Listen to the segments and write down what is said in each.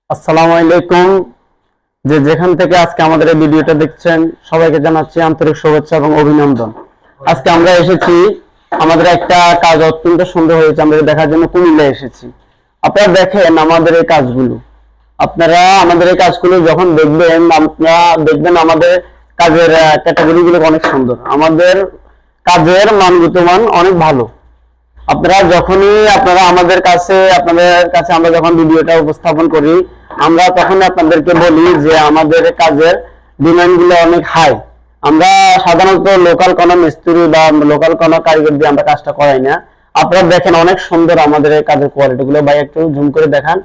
আসসালামু আলাইকুম। যেখান থেকে আজকে আমাদের এই ভিডিওটা দেখছেন সবাইকে জানাচ্ছি আন্তরিক শুভেচ্ছা এবং অভিনন্দন। আজকে আমরা এসেছি, আমাদের একটা কাজ অত্যন্ত সুন্দর হয়েছে, আমরা দেখার জন্য কুমিল্লা এসেছি। আপনারা দেখেন আমাদের এই কাজগুলো, আপনারা আমাদের এই কাজগুলো যখন দেখবেন, আপনারা দেখবেন আমাদের কাজের ক্যাটাগরিগুলো অনেক সুন্দর, আমাদের কাজের মানগত মান অনেক ভালো। আপনারা যখনই আপনাদের কাছে আমরা যখন ভিডিওটা উপস্থাপন করি, আমরা তখন আপনাদেরকে বলি যে আমাদের কাজের ডিমান্ড গুলো অনেক হাই। আমরা সাধারণত লোকাল কোনো মিস্ত্রি বা লোকাল কোনো কারিগর দিয়ে আমরা কাজটা করাই না। আপনারা দেখেন অনেক সুন্দর আমাদের এই কাজের কোয়ালিটি গুলো, ভাই একটু জুম করে দেখান।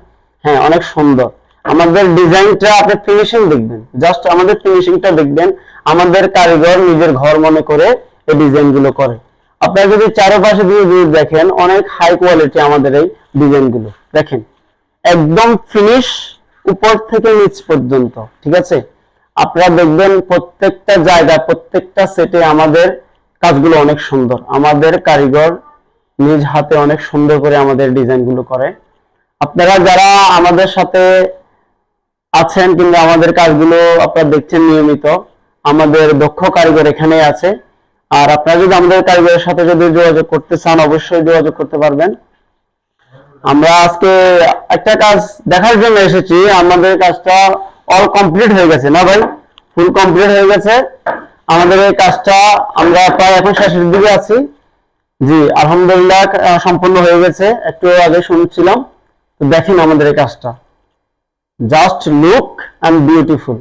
হ্যাঁ, অনেক সুন্দর আমাদের ডিজাইনটা, আপনি ফিনিশিং দেখবেন, জাস্ট আমাদের ফিনিশিংটা দেখবেন। আমাদের কারিগর নিজের ঘর মনে করে এই ডিজাইন গুলো করে। আপনারা যদি চারপাশে দিয়ে দেখেন, অনেক হাই কোয়ালিটি আমাদের এই ডিজাইন গুলো দেখেন, একদম ফিনিশ উপর থেকে নিচ পর্যন্ত, ঠিক আছে। আপনারা দেখবেন প্রত্যেকটা জায়গা, প্রত্যেকটা সেটে আমাদের কাজগুলো অনেক সুন্দর। আমাদের কারিগর নিজ হাতে অনেক সুন্দর করে আমাদের ডিজাইন গুলো করে। আপনারা যারা আমাদের সাথে আছেন কিংবা আমাদের কাজগুলো আপনারা দেখছেন নিয়মিত, আমাদের দক্ষ কারিগর এখানেই আছে। আর আপনারা যদি আমাদের কারিগরের সাথে যদি যোগাযোগ করতে চান, অবশ্যই যোগাযোগ করতে পারবেন। আমরা আজকে একটা কাজ দেখার জন্য এসেছি, আমাদের কাজটা অল কমপ্লিট হয়ে গেছে না ভাই, ফুল কমপ্লিট হয়ে গেছে আমাদের এই কাজটা। আমরা প্রায় এখন শেষের দিকে আছি। জি আলহামদুলিল্লাহ, সম্পূর্ণ হয়ে গেছে, একটু আগে শুনছিলাম। তো দেখেন আমাদের এই কাজটা, জাস্ট লুক অ্যান্ড বিউটিফুল।